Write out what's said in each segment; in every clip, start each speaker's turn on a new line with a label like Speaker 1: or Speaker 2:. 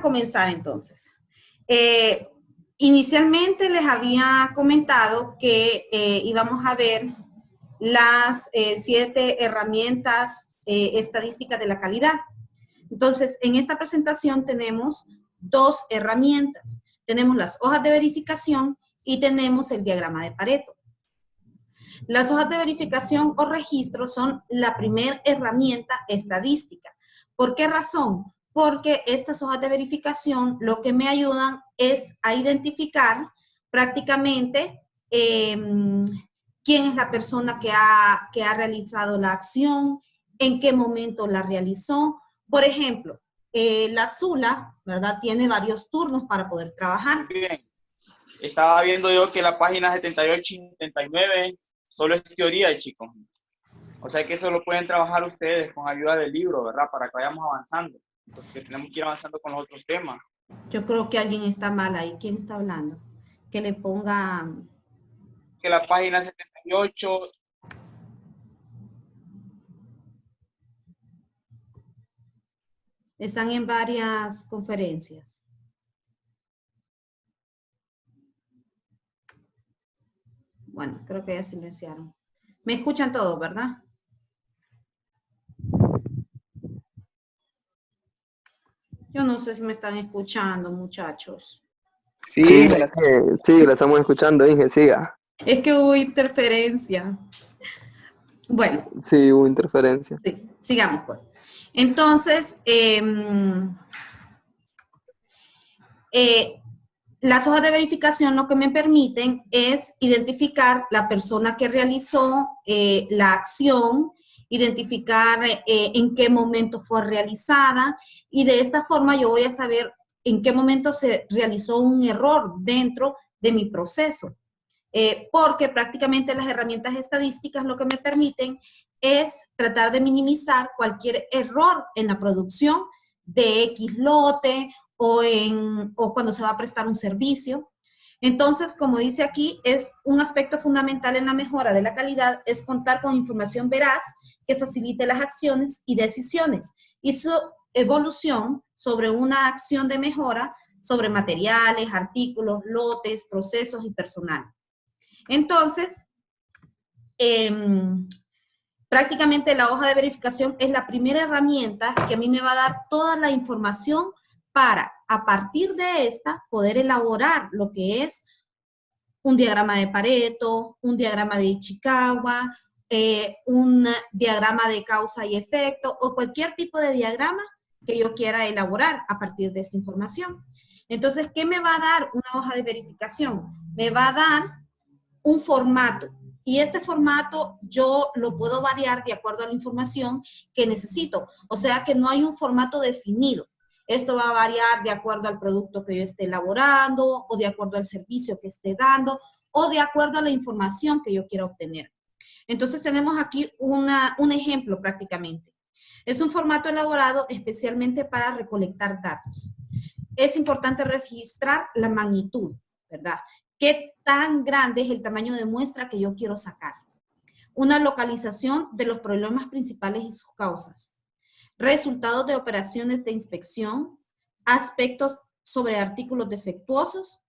Speaker 1: comenzar entonces. Inicialmente les había comentado que íbamos a ver las 7 herramientas estadísticas de la calidad. Entonces, en esta presentación tenemos 2 herramientas. Tenemos las hojas de verificación y tenemos el diagrama de Pareto. Las hojas de verificación o registro son la primera herramienta estadística. ¿Por qué razón? Porque estas hojas de verificación lo que me ayudan es a identificar prácticamente quién es la persona que ha realizado la acción, en qué momento la realizó. Por ejemplo, la SULA, ¿verdad? Tiene varios turnos para poder trabajar.
Speaker 2: Bien, estaba viendo yo que la página 78 y 79 solo es teoría, chicos. O sea que eso lo pueden trabajar ustedes con ayuda del libro, ¿verdad? Para que vayamos avanzando. Porque tenemos que ir avanzando con los otros temas.
Speaker 1: Yo creo que alguien está mal ahí. ¿Quién está hablando? Que le ponga...
Speaker 2: Que la página 78...
Speaker 1: Están en varias conferencias. Bueno, creo que ya silenciaron. Me escuchan todos, ¿verdad? Yo no sé si me están escuchando, muchachos.
Speaker 3: Sí, la estamos escuchando, Inge, siga.
Speaker 1: Es que hubo interferencia. Bueno.
Speaker 3: Sí, hubo interferencia.
Speaker 1: Sí, sigamos pues. Entonces, las hojas de verificación lo que me permiten es identificar la persona que realizó la acción, identificar en qué momento fue realizada, y de esta forma yo voy a saber en qué momento se realizó un error dentro de mi proceso. Porque prácticamente las herramientas estadísticas lo que me permiten es tratar de minimizar cualquier error en la producción de X lote o cuando se va a prestar un servicio. Entonces, como dice aquí, es un aspecto fundamental en la mejora de la calidad, es contar con información veraz que facilite las acciones y decisiones y su evolución sobre una acción de mejora sobre materiales, artículos, lotes, procesos y personal. Entonces, prácticamente la hoja de verificación es la primera herramienta que a mí me va a dar toda la información para, a partir de esta, poder elaborar lo que es un diagrama de Pareto, un diagrama de Ichikawa, un diagrama de causa y efecto, o cualquier tipo de diagrama que yo quiera elaborar a partir de esta información. Entonces, ¿qué me va a dar una hoja de verificación? Me va a dar un formato, y este formato yo lo puedo variar de acuerdo a la información que necesito. O sea que no hay un formato definido. Esto va a variar de acuerdo al producto que yo esté elaborando, o de acuerdo al servicio que esté dando, o de acuerdo a la información que yo quiera obtener. Entonces tenemos aquí un ejemplo prácticamente. Es un formato elaborado especialmente para recolectar datos. Es importante registrar la magnitud, ¿verdad? ¿Qué tan grande es el tamaño de muestra que yo quiero sacar? Una localización de los problemas principales y sus causas. Resultados de operaciones de inspección, aspectos sobre artículos defectuosos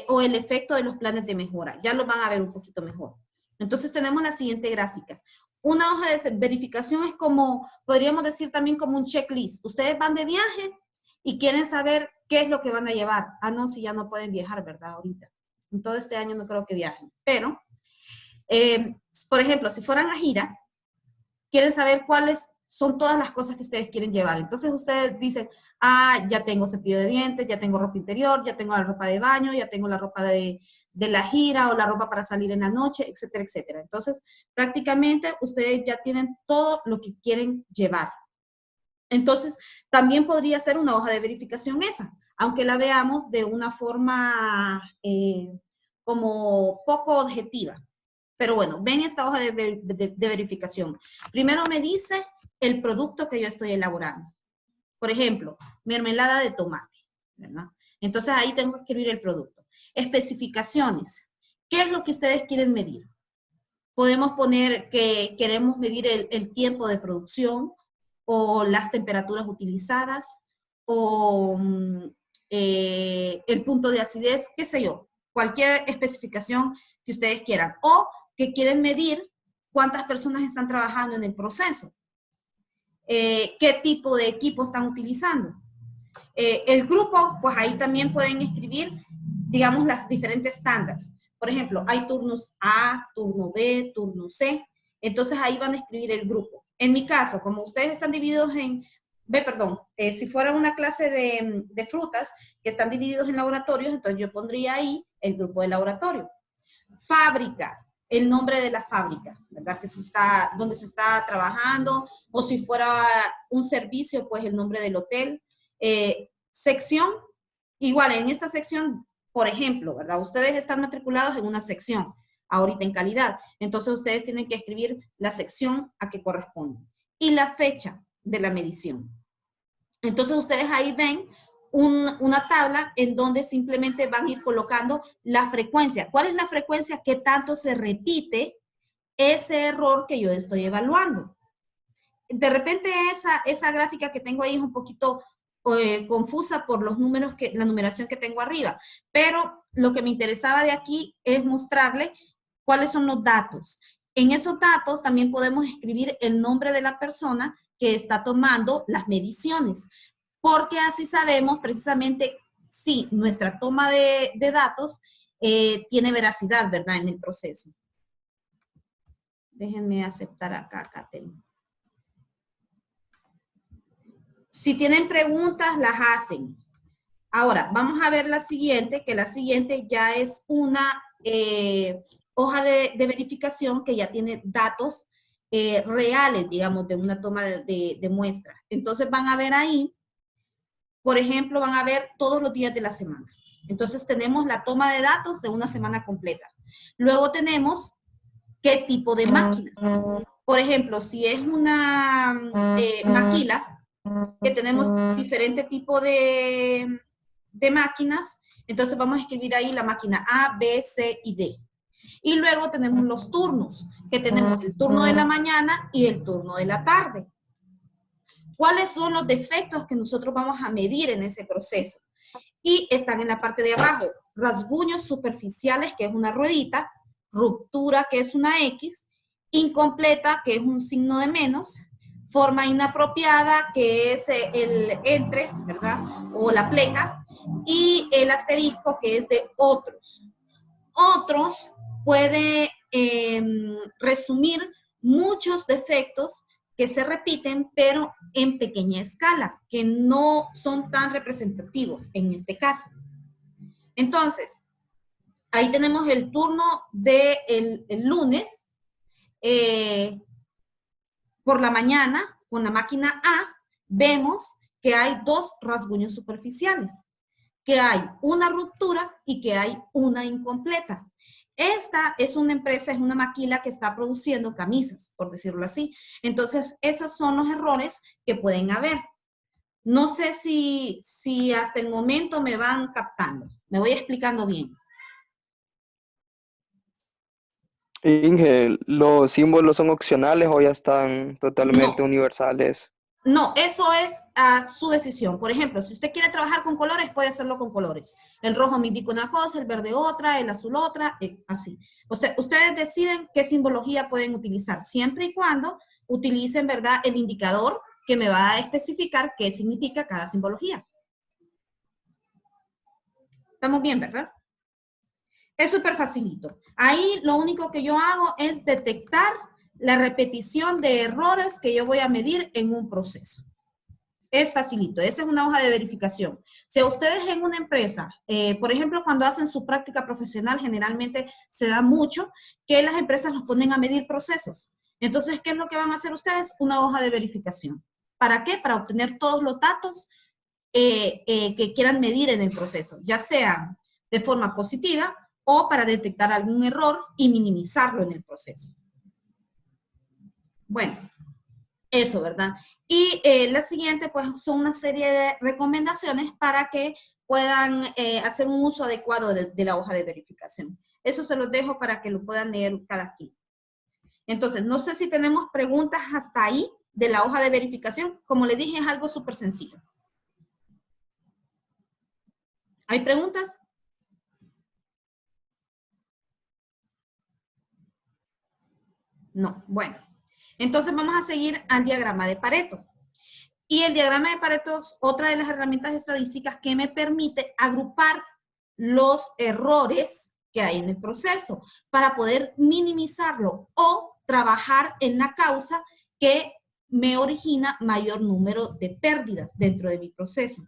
Speaker 1: o el efecto de los planes de mejora. Ya lo van a ver un poquito mejor. Entonces tenemos la siguiente gráfica. Una hoja de verificación es como, podríamos decir también como un checklist. Ustedes van de viaje y quieren saber qué es lo que van a llevar. Ah, no, si ya no pueden viajar, ¿verdad? Ahorita. En todo este año no creo que viajen. Pero, por ejemplo, si fueran a gira, quieren saber cuáles son todas las cosas que ustedes quieren llevar. Entonces ustedes dicen, ah, ya tengo cepillo de dientes, ya tengo ropa interior, ya tengo la ropa de baño, ya tengo la ropa de la gira o la ropa para salir en la noche, etcétera, etcétera. Entonces, prácticamente ustedes ya tienen todo lo que quieren llevar. Entonces, también podría ser una hoja de verificación esa, aunque la veamos de una forma como poco objetiva. Pero bueno, ven esta hoja de verificación. Primero me dice el producto que yo estoy elaborando. Por ejemplo, mermelada de tomate, ¿verdad? Entonces ahí tengo que escribir el producto. Especificaciones. ¿Qué es lo que ustedes quieren medir? Podemos poner que queremos medir el tiempo de producción, o las temperaturas utilizadas, o el punto de acidez, qué sé yo, cualquier especificación que ustedes quieran, o que quieren medir cuántas personas están trabajando en el proceso, qué tipo de equipo están utilizando. El grupo, pues ahí también pueden escribir, digamos, las diferentes tandas. Por ejemplo, hay turnos A, turno B, turno C. Entonces ahí van a escribir el grupo. En mi caso, como ustedes están divididos en, si fuera una clase de frutas que están divididos en laboratorios, entonces yo pondría ahí el grupo de laboratorio. Fábrica, el nombre de la fábrica, ¿verdad? Donde se está trabajando, o si fuera un servicio, pues el nombre del hotel. Sección, igual en esta sección, por ejemplo, ¿verdad? Ustedes están matriculados en una sección, ahorita en calidad, entonces ustedes tienen que escribir la sección a que corresponde y la fecha de la medición. Entonces ustedes ahí ven una tabla en donde simplemente van a ir colocando la frecuencia. ¿Cuál es la frecuencia? ¿Qué tanto se repite ese error que yo estoy evaluando? De repente esa gráfica que tengo ahí es un poquito confusa por los números, la numeración que tengo arriba, pero lo que me interesaba de aquí es mostrarle cuáles son los datos. En esos datos también podemos escribir el nombre de la persona que está tomando las mediciones, porque así sabemos precisamente si nuestra toma de datos tiene veracidad, ¿verdad? En el proceso. Déjenme aceptar acá tengo. Si tienen preguntas, las hacen. Ahora, vamos a ver la siguiente, que la siguiente ya es una hoja de verificación que ya tiene datos reales, digamos, de una toma de muestra. Entonces van a ver ahí, por ejemplo, van a ver todos los días de la semana. Entonces tenemos la toma de datos de una semana completa. Luego tenemos qué tipo de máquina. Por ejemplo, si es una maquila, que tenemos diferente tipo de máquinas, entonces vamos a escribir ahí la máquina A, B, C y D. Y luego tenemos los turnos, que tenemos el turno de la mañana y el turno de la tarde. ¿Cuáles son los defectos que nosotros vamos a medir en ese proceso? Y están en la parte de abajo, rasguños superficiales, que es una ruedita, ruptura, que es una X, incompleta, que es un signo de menos, forma inapropiada, que es el entre, ¿verdad? O la pleca, y el asterisco, que es de otros. Otros puede resumir muchos defectos que se repiten, pero en pequeña escala, que no son tan representativos en este caso. Entonces, ahí tenemos el turno del lunes, por la mañana, con la máquina A, vemos que hay dos rasguños superficiales, que hay una ruptura y que hay una incompleta. Esta es una empresa, es una maquila que está produciendo camisas, por decirlo así. Entonces, esos son los errores que pueden haber. No sé si hasta el momento me van captando. Me voy explicando bien.
Speaker 3: Inge, ¿los símbolos son opcionales o ya están totalmente
Speaker 1: No.
Speaker 3: universales?
Speaker 1: No, eso es a su decisión. Por ejemplo, si usted quiere trabajar con colores, puede hacerlo con colores. El rojo me indica una cosa, el verde otra, el azul otra, así. O sea, ustedes deciden qué simbología pueden utilizar, siempre y cuando utilicen, ¿verdad?, el indicador que me va a especificar qué significa cada simbología. ¿Estamos bien, verdad? Es súper facilito. Ahí lo único que yo hago es detectar la repetición de errores que yo voy a medir en un proceso. Es facilito, esa es una hoja de verificación. Si ustedes en una empresa, por ejemplo, cuando hacen su práctica profesional, generalmente se da mucho que las empresas los ponen a medir procesos. Entonces, ¿qué es lo que van a hacer ustedes? Una hoja de verificación. ¿Para qué? Para obtener todos los datos que quieran medir en el proceso, ya sea de forma positiva o para detectar algún error y minimizarlo en el proceso. Bueno, eso, ¿verdad? Y la siguiente, pues, son una serie de recomendaciones para que puedan hacer un uso adecuado de la hoja de verificación. Eso se los dejo para que lo puedan leer cada quien. Entonces, no sé si tenemos preguntas hasta ahí de la hoja de verificación. Como les dije, es algo súper sencillo. ¿Hay preguntas? No, bueno. Entonces vamos a seguir al diagrama de Pareto. Y el diagrama de Pareto es otra de las herramientas estadísticas que me permite agrupar los errores que hay en el proceso para poder minimizarlo o trabajar en la causa que me origina mayor número de pérdidas dentro de mi proceso.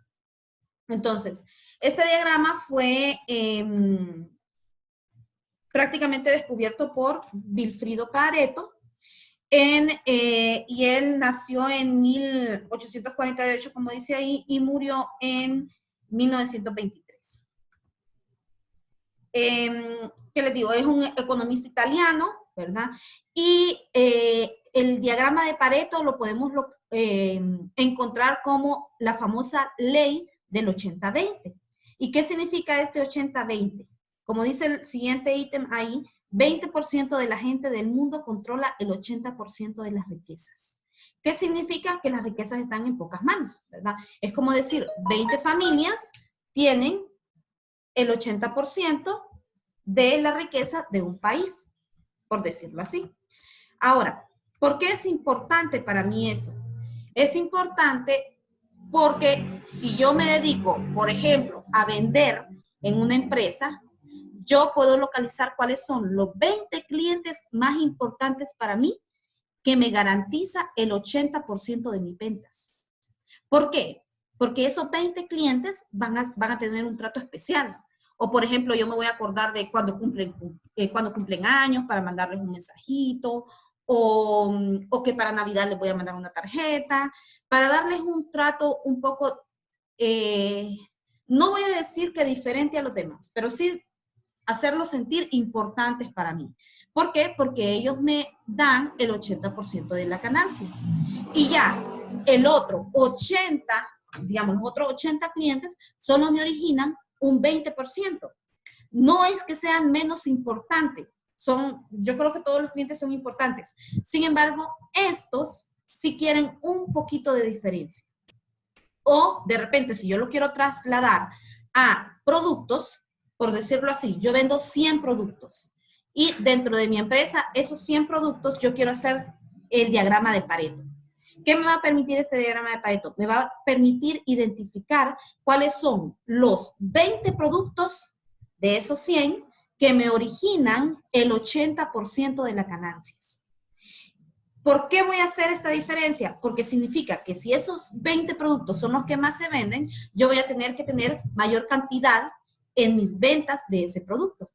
Speaker 1: Entonces, este diagrama fue prácticamente descubierto por Vilfredo Pareto, y él nació en 1848, como dice ahí, y murió en 1923. ¿Qué les digo? Es un economista italiano, ¿verdad? Y el diagrama de Pareto lo podemos encontrar como la famosa ley del 80-20. ¿Y qué significa este 80-20? Como dice el siguiente ítem ahí, 20% de la gente del mundo controla el 80% de las riquezas. ¿Qué significa? Que las riquezas están en pocas manos, ¿verdad? Es como decir, 20 familias tienen el 80% de la riqueza de un país, por decirlo así. Ahora, ¿por qué es importante para mí eso? Es importante porque si yo me dedico, por ejemplo, a vender en una empresa, yo puedo localizar cuáles son los 20 clientes más importantes para mí que me garantiza el 80% de mis ventas. ¿Por qué? Porque esos 20 clientes van a tener un trato especial. O, por ejemplo, yo me voy a acordar de cuando cumplen años para mandarles un mensajito, o que para Navidad les voy a mandar una tarjeta, para darles un trato un poco, no voy a decir que diferente a los demás, pero sí hacerlos sentir importantes para mí. ¿Por qué? Porque ellos me dan el 80% de las ganancias. Y ya el otro 80, digamos, los otros 80 clientes solo me originan un 20%. No es que sean menos importantes. Yo creo que todos los clientes son importantes. Sin embargo, estos sí quieren un poquito de diferencia. O de repente, si yo lo quiero trasladar a productos, por decirlo así, yo vendo 100 productos y dentro de mi empresa, esos 100 productos, yo quiero hacer el diagrama de Pareto. ¿Qué me va a permitir este diagrama de Pareto? Me va a permitir identificar cuáles son los 20 productos de esos 100 que me originan el 80% de las ganancias. ¿Por qué voy a hacer esta diferencia? Porque significa que si esos 20 productos son los que más se venden, yo voy a tener que tener mayor cantidad en mis ventas de ese producto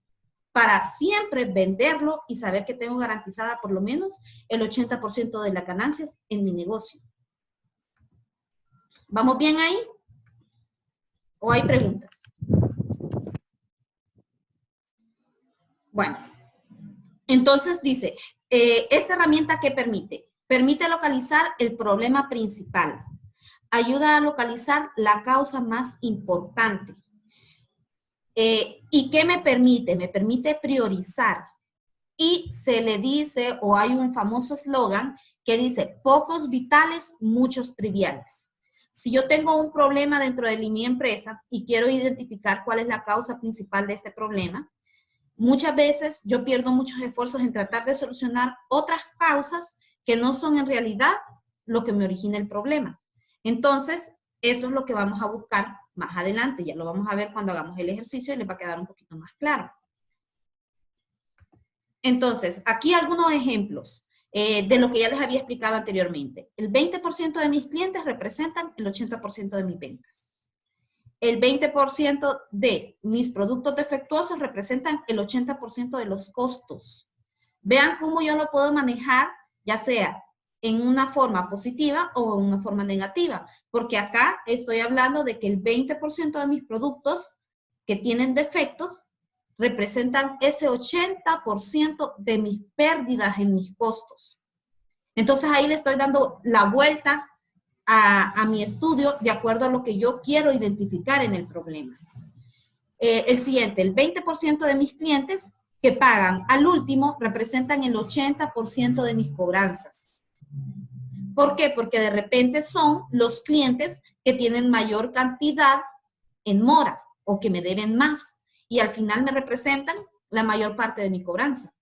Speaker 1: para siempre venderlo y saber que tengo garantizada por lo menos el 80% de las ganancias en mi negocio. ¿Vamos bien ahí? ¿O hay preguntas? Bueno, entonces dice, esta herramienta ¿qué permite? Permite localizar el problema principal. Ayuda a localizar la causa más importante. ¿Y qué me permite? Me permite priorizar. Y se le dice, o hay un famoso eslogan que dice, pocos vitales, muchos triviales. Si yo tengo un problema dentro de mi empresa y quiero identificar cuál es la causa principal de este problema, muchas veces yo pierdo muchos esfuerzos en tratar de solucionar otras causas que no son en realidad lo que me origina el problema. Entonces, eso es lo que vamos a buscar más adelante. Ya lo vamos a ver cuando hagamos el ejercicio y les va a quedar un poquito más claro. Entonces, aquí algunos ejemplos de lo que ya les había explicado anteriormente. El 20% de mis clientes representan el 80% de mis ventas. El 20% de mis productos defectuosos representan el 80% de los costos. Vean cómo yo lo puedo manejar, ya sea en una forma positiva o en una forma negativa, porque acá estoy hablando de que el 20% de mis productos que tienen defectos representan ese 80% de mis pérdidas en mis costos. Entonces ahí le estoy dando la vuelta a mi estudio de acuerdo a lo que yo quiero identificar en el problema. El siguiente, el 20% de mis clientes que pagan al último representan el 80% de mis cobranzas. ¿Por qué? Porque de repente son los clientes que tienen mayor cantidad en mora o que me deben más y al final me representan la mayor parte de mi cobranza.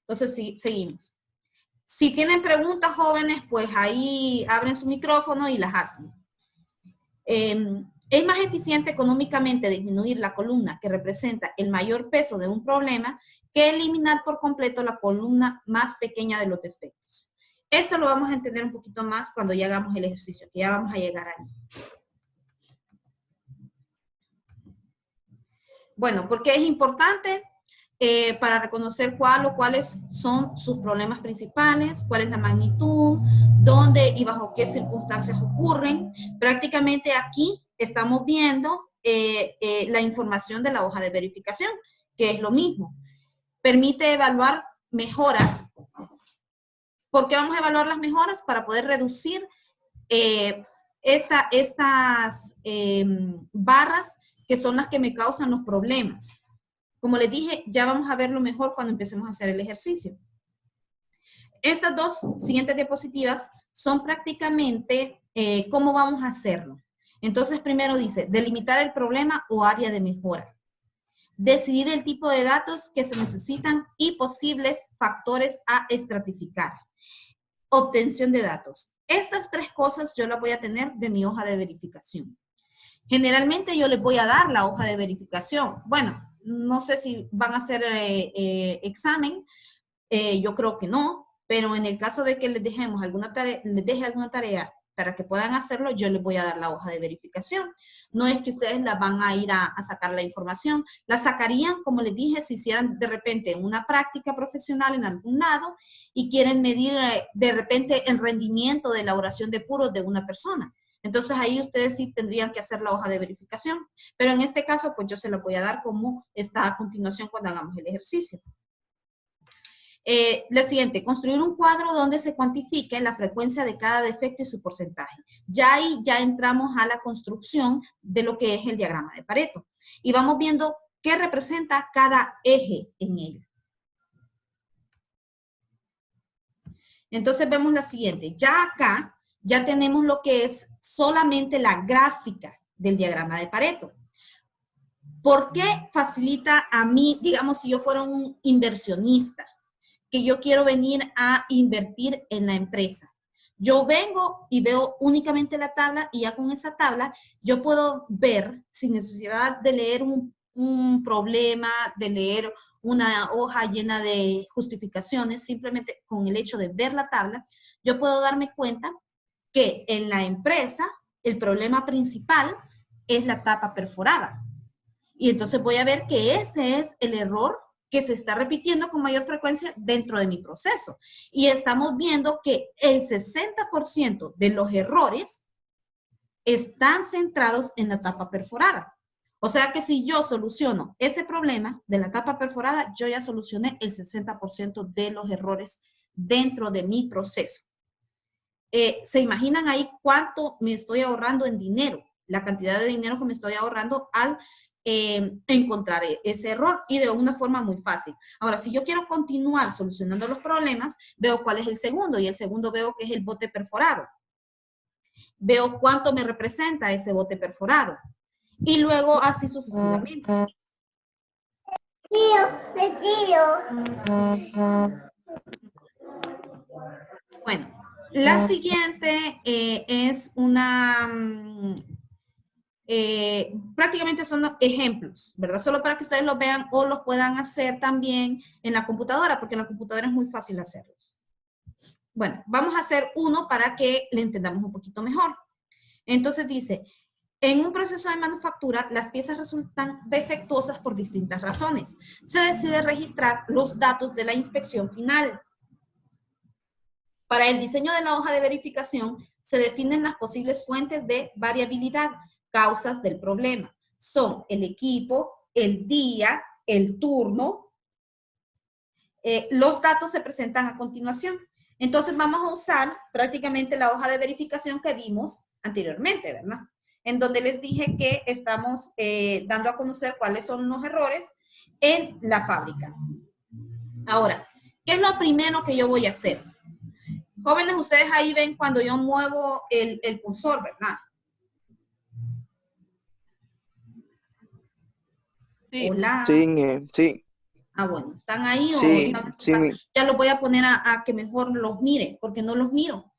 Speaker 1: Entonces, sí, seguimos. Si tienen preguntas, jóvenes, pues ahí abren su micrófono y las hacen. Es más eficiente económicamente disminuir la columna que representa el mayor peso de un problema que eliminar por completo la columna más pequeña de los defectos. Esto lo vamos a entender un poquito más cuando ya hagamos el ejercicio, que ya vamos a llegar ahí. Bueno, ¿por qué es importante? Para reconocer cuál o cuáles son sus problemas principales, cuál es la magnitud, dónde y bajo qué circunstancias ocurren. Prácticamente aquí estamos viendo la información de la hoja de verificación, que es lo mismo. Permite evaluar mejoras. ¿Por qué vamos a evaluar las mejoras? Para poder reducir estas barras que son las que me causan los problemas. Como les dije, ya vamos a verlo mejor cuando empecemos a hacer el ejercicio. Estas dos siguientes diapositivas son prácticamente cómo vamos a hacerlo. Entonces, primero dice, delimitar el problema o área de mejora. Decidir el tipo de datos que se necesitan y posibles factores a estratificar. Obtención de datos. Estas tres cosas yo las voy a tener de mi hoja de verificación. Generalmente yo les voy a dar la hoja de verificación. Bueno, no sé si van a hacer examen, yo creo que no, pero en el caso de que les dejemos alguna tarea, les deje alguna tarea para que puedan hacerlo, yo les voy a dar la hoja de verificación. No es que ustedes la van a ir a sacar la información. La sacarían, como les dije, si hicieran de repente una práctica profesional en algún lado y quieren medir de repente el rendimiento de elaboración de puros de una persona. Entonces ahí ustedes sí tendrían que hacer la hoja de verificación. Pero en este caso, pues yo se la voy a dar como está a continuación cuando hagamos el ejercicio. La siguiente, construir un cuadro donde se cuantifique la frecuencia de cada defecto y su porcentaje. Ya ahí ya entramos a la construcción de lo que es el diagrama de Pareto. Y vamos viendo qué representa cada eje en él. Entonces vemos la siguiente. Ya acá, ya tenemos lo que es solamente la gráfica del diagrama de Pareto. ¿Por qué facilita a mí, digamos, si yo fuera un inversionista, que yo quiero venir a invertir en la empresa? Yo vengo y veo únicamente la tabla y ya con esa tabla yo puedo ver, sin necesidad de leer un problema, de leer una hoja llena de justificaciones, simplemente con el hecho de ver la tabla, yo puedo darme cuenta que en la empresa el problema principal es la tapa perforada. Y entonces voy a ver que ese es el error que se está repitiendo con mayor frecuencia dentro de mi proceso. Y estamos viendo que el 60% de los errores están centrados en la tapa perforada. O sea que si yo soluciono ese problema de la tapa perforada, yo ya solucioné el 60% de los errores dentro de mi proceso. ¿Se imaginan ahí cuánto me estoy ahorrando en dinero? La cantidad de dinero que me estoy ahorrando al encontrar ese error y de una forma muy fácil. Ahora, si yo quiero continuar solucionando los problemas, veo cuál es el segundo y el segundo veo que es el bote perforado. Veo cuánto me representa ese bote perforado y luego así sucesivamente. Bueno, la siguiente es una... prácticamente son ejemplos, ¿verdad? Solo para que ustedes los vean o los puedan hacer también en la computadora, porque en la computadora es muy fácil hacerlos. Bueno, vamos a hacer uno para que le entendamos un poquito mejor. Entonces dice, en un proceso de manufactura, las piezas resultan defectuosas por distintas razones. Se decide registrar los datos de la inspección final. Para el diseño de la hoja de verificación, se definen las posibles fuentes de variabilidad, causas del problema. Son el equipo, el día, el turno. Los datos se presentan a continuación. Entonces vamos a usar prácticamente la hoja de verificación que vimos anteriormente, ¿verdad? En donde les dije que estamos dando a conocer cuáles son los errores en la fábrica. Ahora, ¿qué es lo primero que yo voy a hacer? Jóvenes, ustedes ahí ven cuando yo muevo el cursor, ¿verdad?
Speaker 4: Sí.
Speaker 1: Hola.
Speaker 3: Sí, Inge, sí,
Speaker 1: Ah, bueno, ¿están ahí o
Speaker 3: sí,
Speaker 1: están en su
Speaker 3: sí,
Speaker 1: casa? Ya los voy a poner a que mejor los mire, porque no los miro.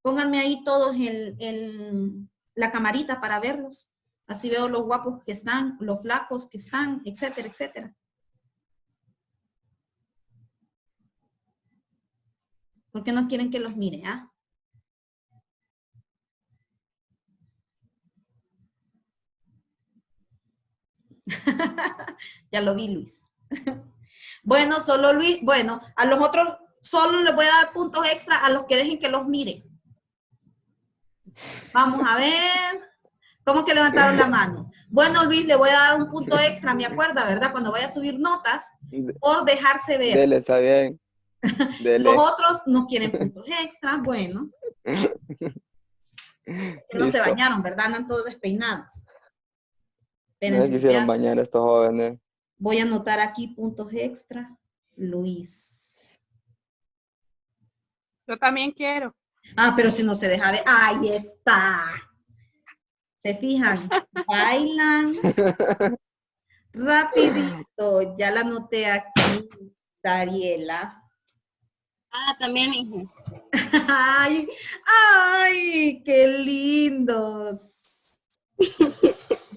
Speaker 1: Pónganme ahí todos la camarita para verlos. Así veo los guapos que están, los flacos que están, etcétera, etcétera. ¿Por qué no quieren que los mire, ah? Ya lo vi, Luis. Bueno, solo Luis, bueno, a los otros solo les voy a dar puntos extra a los que dejen que los mire. Vamos a ver. ¿Cómo que levantaron la mano? Bueno, Luis, le voy a dar un punto extra, me acuerda, ¿verdad? Cuando vaya a subir notas, por dejarse ver.
Speaker 3: dele, está bien,
Speaker 1: Los
Speaker 3: dele.
Speaker 1: otros no quieren puntos extra, bueno. Que no se
Speaker 3: Listo.
Speaker 1: bañaron, ¿verdad? Andan todos despeinados.
Speaker 3: No se
Speaker 1: Espérense,
Speaker 3: quisieron bañar estos jóvenes.
Speaker 1: voy a anotar aquí puntos extra. Luis.
Speaker 4: Yo también quiero.
Speaker 1: Ah, pero si no se deja ver. Ahí está. ¿Se fijan? Bailan rapidito. Ya la anoté aquí, Dariela.
Speaker 5: Ah, también, hijo.
Speaker 1: Ay, ay, qué lindos.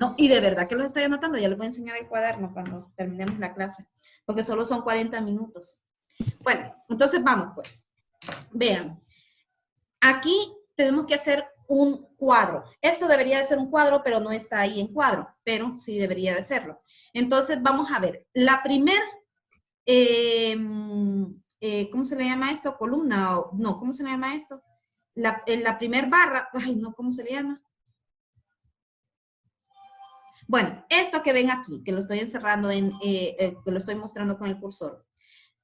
Speaker 1: No, y de verdad que los estoy anotando. Ya les voy a enseñar el cuaderno cuando terminemos la clase, porque solo son 40 minutos. Bueno, entonces vamos pues. Vean, aquí tenemos que hacer un cuadro. Esto debería de ser un cuadro, pero no está ahí en cuadro, pero sí debería de serlo. Entonces vamos a ver. La primer, ¿cómo se le llama esto? Columna, no, ¿cómo se le llama esto? La primer barra, ay, no, ¿cómo se le llama? Bueno, esto que ven aquí, que lo estoy encerrando que lo estoy mostrando con el cursor,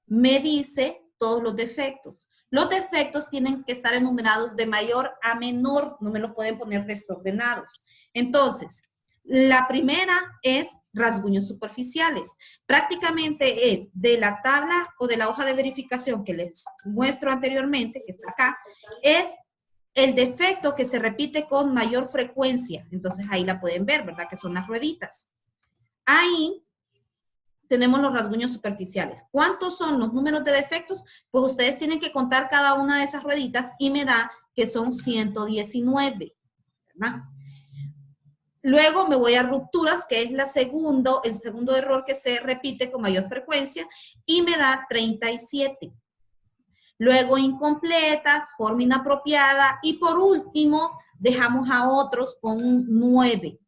Speaker 1: me dice todos los defectos. Los defectos tienen que estar enumerados de mayor a menor, no me los pueden poner desordenados. Entonces, la primera es rasguños superficiales. Prácticamente es de la tabla o de la hoja de verificación que les muestro anteriormente, que está acá, es el defecto que se repite con mayor frecuencia. Entonces ahí la pueden ver, ¿verdad? Que son las rueditas. Ahí tenemos los rasguños superficiales. ¿Cuántos son los números de defectos? Pues ustedes tienen que contar cada una de esas rueditas y me da que son 119, ¿verdad? Luego me voy a rupturas, que es el segundo error que se repite con mayor frecuencia, y me da 37. Luego incompletas, forma inapropiada, y por último dejamos a otros con un 9.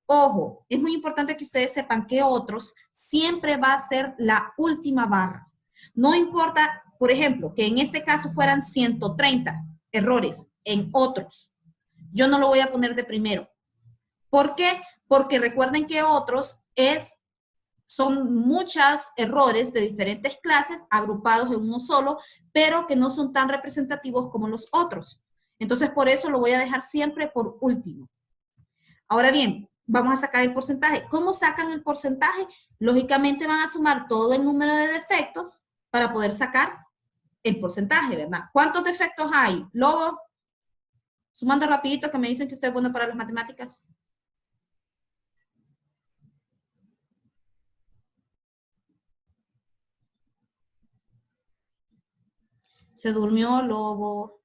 Speaker 1: Ojo, es muy importante que ustedes sepan que otros siempre va a ser la última barra. No importa, por ejemplo, que en este caso fueran 130 errores en otros. Yo no lo voy a poner de primero. ¿Por qué? Porque recuerden que otros son muchos errores de diferentes clases agrupados en uno solo, pero que no son tan representativos como los otros. Entonces, por eso lo voy a dejar siempre por último. Ahora bien, vamos a sacar el porcentaje. ¿Cómo sacan el porcentaje? Lógicamente van a sumar todo el número de defectos para poder sacar el porcentaje, ¿verdad? ¿Cuántos defectos hay? Lobo, sumando rapidito, que me dicen que usted es bueno para las matemáticas. Se durmió Lobo.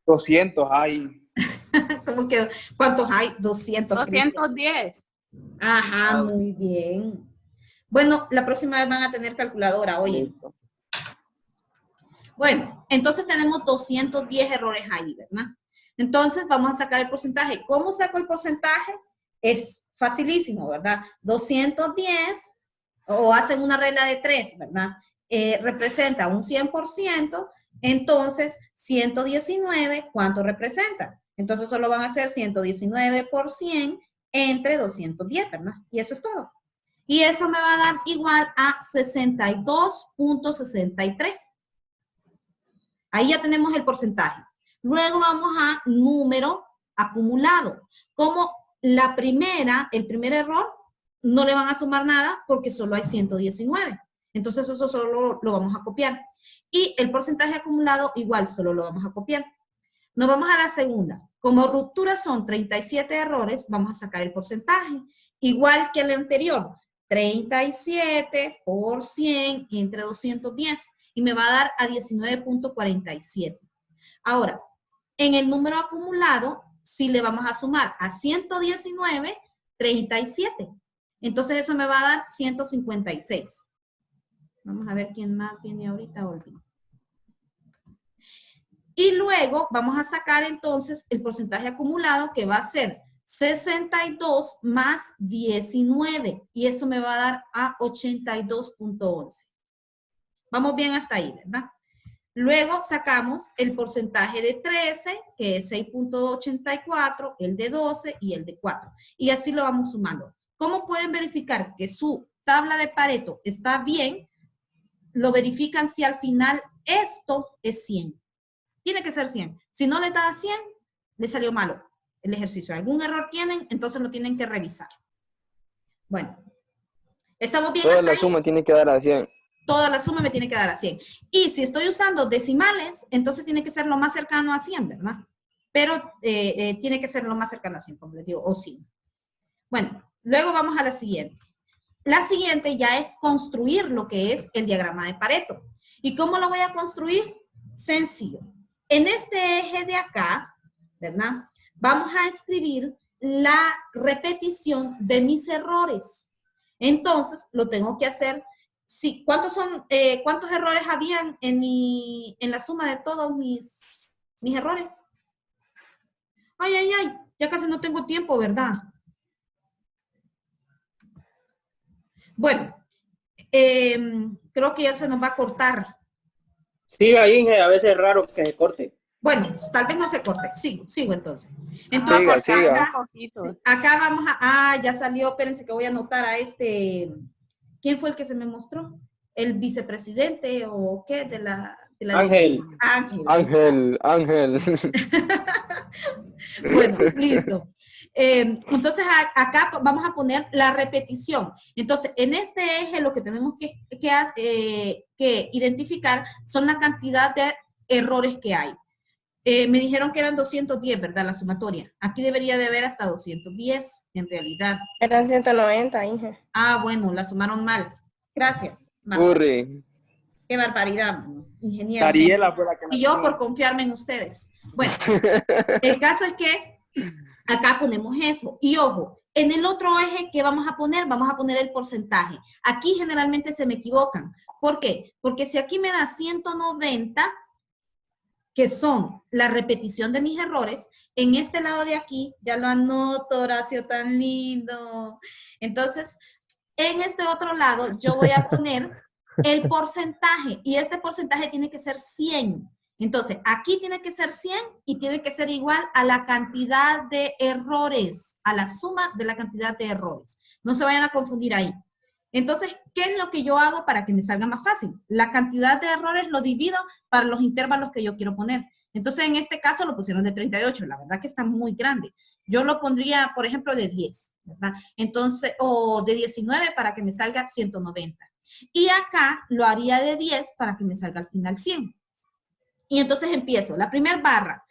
Speaker 2: $200 hay.
Speaker 1: ¿Cómo quedó? ¿Cuántos hay? 200.
Speaker 4: 210.
Speaker 1: Ajá, muy bien. Bueno, la próxima vez van a tener calculadora, oye.
Speaker 3: Listo.
Speaker 1: Bueno, entonces tenemos 210 errores ahí, ¿verdad? Entonces vamos a sacar el porcentaje. ¿Cómo saco el porcentaje? Es facilísimo, ¿verdad? 210, o hacen una regla de 3, ¿verdad? Representa un 100%, entonces 119, ¿cuánto representa? Entonces solo van a ser 119 por 100 entre 210, ¿verdad? Y eso es todo. Y eso me va a dar igual a 62.63. Ahí ya tenemos el porcentaje. Luego vamos a número acumulado. Como el primer error, no le van a sumar nada porque solo hay 119. Entonces eso solo lo vamos a copiar. Y el porcentaje acumulado igual solo lo vamos a copiar. Nos vamos a la segunda. Como rupturas son 37 errores, vamos a sacar el porcentaje. Igual que el anterior, 37 por 100 entre 210 y me va a dar a 19.47. Ahora, en el número acumulado, sí le vamos a sumar a 119, 37. Entonces eso me va a dar 156. Vamos a ver quién más viene ahorita, Olvin. Y luego vamos a sacar entonces el porcentaje acumulado que va a ser 62 más 19. Y eso me va a dar a 82.11. Vamos bien hasta ahí, ¿verdad? Luego sacamos el porcentaje de 13, que es 6.84, el de 12 y el de 4. Y así lo vamos sumando. ¿Cómo pueden verificar que su tabla de Pareto está bien? Lo verifican si al final esto es 100. Tiene que ser 100. Si no le da 100, le salió malo el ejercicio. ¿Algún error tienen? Entonces lo tienen que revisar. Bueno, ¿estamos bien
Speaker 3: Toda
Speaker 1: hasta
Speaker 3: la
Speaker 1: ahí?
Speaker 3: suma tiene que dar a 100.
Speaker 1: Toda la suma me tiene que dar a 100. Y si estoy usando decimales, entonces tiene que ser lo más cercano a 100, ¿verdad? Pero tiene que ser lo más cercano a 100, como les digo, o 100. Bueno, luego vamos a la siguiente. La siguiente ya es construir lo que es el diagrama de Pareto. ¿Y cómo lo voy a construir? Sencillo. En este eje de acá, ¿verdad? Vamos a escribir la repetición de mis errores. Entonces, lo tengo que hacer. Sí, ¿cuántos errores habían en la suma de todos mis errores? Ay, ay, ay, ya casi no tengo tiempo, ¿verdad? Bueno, creo que ya se nos va a cortar.
Speaker 6: Siga, Inge, a veces es raro que se corte.
Speaker 1: Bueno, tal vez no se corte. Sigo entonces. Entonces,
Speaker 3: Siga.
Speaker 1: acá vamos a... ya salió, espérense que voy a anotar a este... ¿Quién fue el que se me mostró? ¿El vicepresidente o qué? De la
Speaker 6: Ángel.
Speaker 3: Ángel.
Speaker 1: Bueno, listo. Entonces, acá vamos a poner la repetición. Entonces, en este eje lo que tenemos que identificar son la cantidad de errores que hay. Me dijeron que eran 210, ¿verdad? La sumatoria. Aquí debería de haber hasta 210, en realidad.
Speaker 7: Eran 190, Inge.
Speaker 1: Ah, bueno, la sumaron mal. Gracias, Marta.
Speaker 3: Urri.
Speaker 1: Qué barbaridad, ingeniero.
Speaker 6: Ariela fue la que
Speaker 1: Y yo por confiarme en ustedes. Bueno, el caso es que acá ponemos eso. Y ojo, en el otro eje que vamos a poner el porcentaje. Aquí generalmente se me equivocan. ¿Por qué? Porque si aquí me da 190, que son la repetición de mis errores, en este lado de aquí, ya lo anoto, Horacio, tan lindo. Entonces, en este otro lado, yo voy a poner el porcentaje, y este porcentaje tiene que ser 100. Entonces, aquí tiene que ser 100 y tiene que ser igual a la cantidad de errores, a la suma de la cantidad de errores. No se vayan a confundir ahí. Entonces, ¿qué es lo que yo hago para que me salga más fácil? La cantidad de errores lo divido para los intervalos que yo quiero poner. Entonces, en este caso lo pusieron de 38. La verdad que está muy grande. Yo lo pondría, por ejemplo, de 10, ¿verdad? Entonces, o de 19 para que me salga 190. Y acá lo haría de 10 para que me salga al final 100. Y entonces empiezo. La primera barra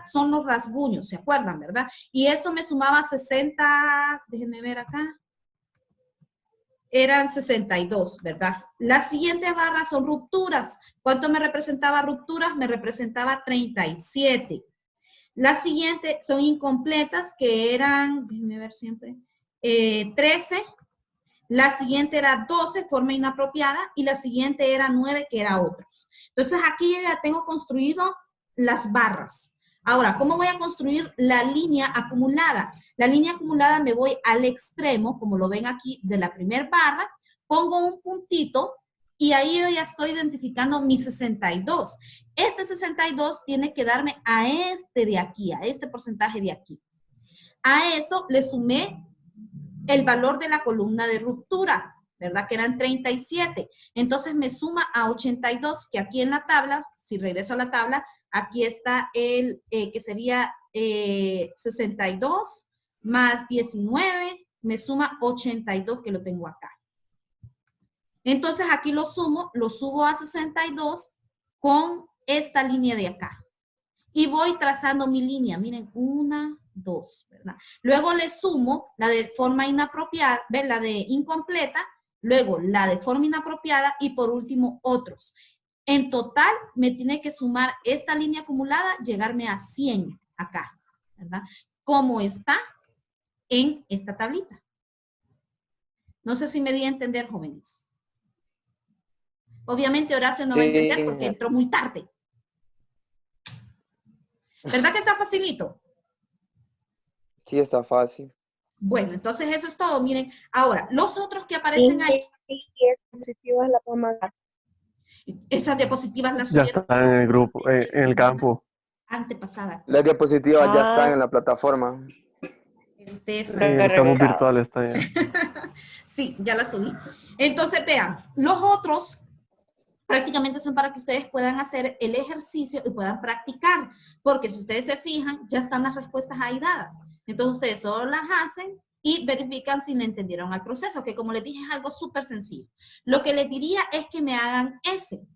Speaker 1: son los rasguños, ¿se acuerdan, verdad? Y eso me sumaba 60, déjenme ver acá. Eran 62, ¿verdad? La siguiente barra son rupturas. ¿Cuánto me representaba rupturas? Me representaba 37. La siguiente son incompletas, que eran, déjenme ver siempre, 13. La siguiente era 12, forma inapropiada, y la siguiente era 9, que era otros. Entonces aquí ya tengo construido las barras. Ahora, ¿cómo voy a construir la línea acumulada? La línea acumulada me voy al extremo, como lo ven aquí, de la primera barra, pongo un puntito y ahí yo ya estoy identificando mi 62. Este 62 tiene que darme a este de aquí, a este porcentaje de aquí. A eso le sumé el valor de la columna de ruptura, ¿verdad? Que eran 37. Entonces me suma a 82, que aquí en la tabla, si regreso a la tabla, aquí está el que sería 62 más 19, me suma 82, que lo tengo acá. Entonces aquí lo subo a 62 con esta línea de acá. y voy trazando mi línea. Miren, 1, 2, ¿verdad? Luego le sumo la de forma inapropiada, ¿ven? La de incompleta, luego la de forma inapropiada y por último otros. En total me tiene que sumar esta línea acumulada, llegarme a 100 acá, ¿verdad? Como está en esta tablita. No sé si me di a entender, jóvenes. Obviamente Horacio no va a entender porque entró muy tarde. ¿Verdad que está facilito?
Speaker 3: Sí, está fácil.
Speaker 1: Bueno, entonces eso es todo. Miren, ahora, los otros que aparecen ahí.
Speaker 7: Diapositivas la puedo mandar.
Speaker 1: Esas diapositivas las
Speaker 8: Ya
Speaker 1: subieron
Speaker 8: está en el grupo, en el campo.
Speaker 1: antepasada.
Speaker 3: Las diapositivas ya están
Speaker 7: Ah.
Speaker 3: en la plataforma.
Speaker 1: Estefan.
Speaker 8: En el campo virtual está ya.
Speaker 1: Sí, ya la subí. Entonces, vean, los otros prácticamente son para que ustedes puedan hacer el ejercicio y puedan practicar, porque si ustedes se fijan, ya están las respuestas ahí dadas. Entonces, ustedes solo las hacen y verifican si le entendieron al proceso, que como les dije es algo súper sencillo. Lo que les diría es que me hagan ese,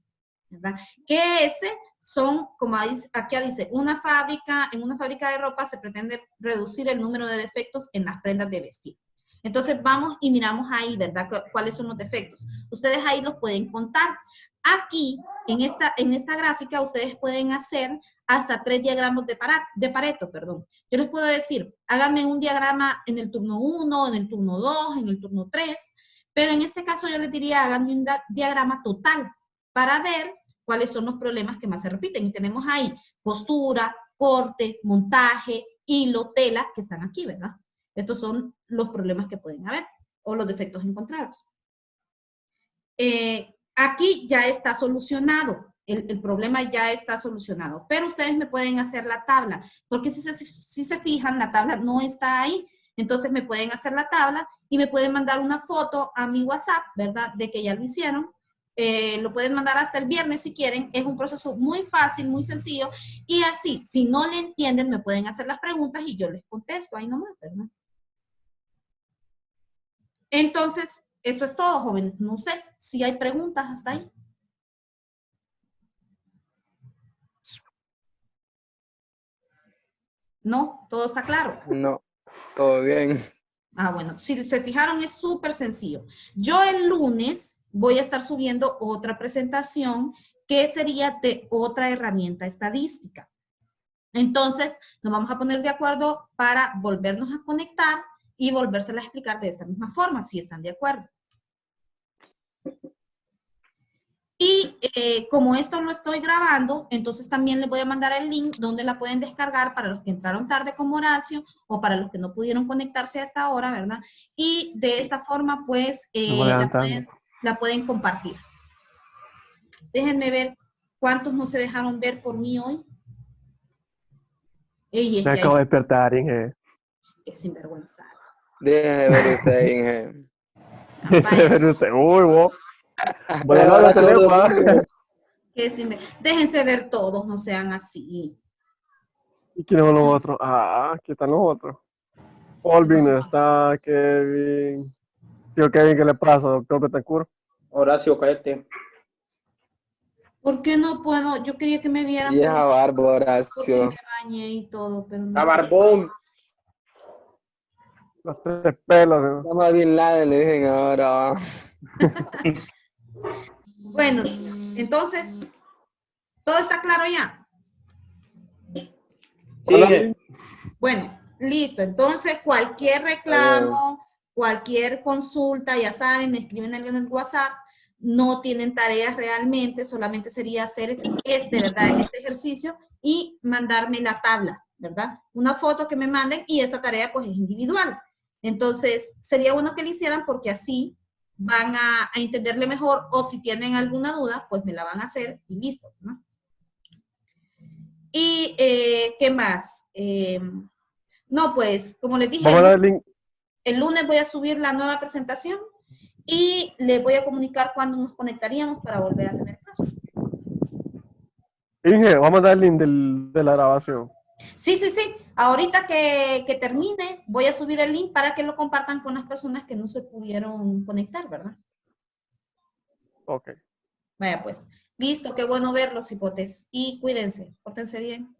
Speaker 1: ¿verdad? Que ese son, como aquí dice, en una fábrica de ropa se pretende reducir el número de defectos en las prendas de vestir. Entonces vamos y miramos ahí, ¿verdad? ¿Cuáles son los defectos? Ustedes ahí los pueden contar. Aquí, en esta gráfica, ustedes pueden hacer hasta 3 diagramas de Pareto, perdón. Yo les puedo decir, háganme un diagrama en el turno 1, en el turno 2, en el turno 3, pero en este caso yo les diría, háganme un diagrama total para ver cuáles son los problemas que más se repiten. Y tenemos ahí postura, corte, montaje, hilo, tela, que están aquí, ¿verdad? Estos son los problemas que pueden haber o los defectos encontrados. Aquí ya está solucionado, el problema ya está solucionado, pero ustedes me pueden hacer la tabla, porque si se fijan, la tabla no está ahí. Entonces me pueden hacer la tabla y me pueden mandar una foto a mi WhatsApp, ¿verdad? De que ya lo hicieron. Lo pueden mandar hasta el viernes si quieren. Es un proceso muy fácil, muy sencillo. Y así, si no le entienden, me pueden hacer las preguntas y yo les contesto ahí nomás, ¿verdad? Entonces, eso es todo, jóvenes. No sé si hay preguntas hasta ahí. ¿No? ¿Todo está claro?
Speaker 3: No, todo bien.
Speaker 1: Ah, bueno, si se fijaron es súper sencillo. Yo el lunes voy a estar subiendo otra presentación que sería de otra herramienta estadística. Entonces, nos vamos a poner de acuerdo para volvernos a conectar y volvérsela a explicar de esta misma forma, si están de acuerdo. Y como esto lo estoy grabando, entonces también les voy a mandar el link donde la pueden descargar para los que entraron tarde como Horacio o para los que no pudieron conectarse a esta hora, ¿verdad? Y de esta forma, pues, la pueden compartir. Déjenme ver cuántos no se dejaron ver por mí hoy. Ey,
Speaker 8: Me acabo de despertar, Inge.
Speaker 1: Qué sinvergüenza.
Speaker 3: Deje de ver usted, Inge.
Speaker 8: Uy, vos. Bueno, no tenemos.
Speaker 1: Déjense ver todos, no sean así.
Speaker 8: ¿Y quiénes son los otros? Ah, aquí están los otros. Olvin no está, Kevin. Tío Kevin, ¿qué le pasa, doctor Betancourt?
Speaker 6: Horacio, cállate.
Speaker 1: ¿Por qué no puedo? Yo quería que me vieran.
Speaker 3: Vieja barba,
Speaker 1: Porque
Speaker 3: Horacio.
Speaker 1: me bañé y todo, pero no.
Speaker 6: La barbón.
Speaker 8: Los 3 pelos.
Speaker 3: Vamos a Bin Laden, le dicen ahora.
Speaker 1: Bueno, entonces, ¿todo está claro ya?
Speaker 6: Sí.
Speaker 1: Bueno, listo. Entonces, cualquier reclamo, cualquier consulta, ya saben, me escriben en el WhatsApp. No tienen tareas realmente, solamente sería hacer ¿verdad? Este ejercicio y mandarme la tabla, ¿verdad? Una foto que me manden y esa tarea pues es individual. Entonces, sería bueno que lo hicieran porque así van a entenderle mejor o si tienen alguna duda, pues me la van a hacer y listo, ¿no? Y, ¿qué más? No, pues, como les dije,
Speaker 8: Vamos a dar el link.
Speaker 1: el lunes voy a subir la nueva presentación y les voy a comunicar cuándo nos conectaríamos para volver a tener clase.
Speaker 8: Inge, vamos a dar el link de la grabación.
Speaker 1: Sí, sí, sí. Ahorita que termine, voy a subir el link para que lo compartan con las personas que no se pudieron conectar, ¿verdad?
Speaker 8: Ok.
Speaker 1: Vaya pues. Listo, qué bueno verlos, hipotes. Y cuídense, pórtense bien.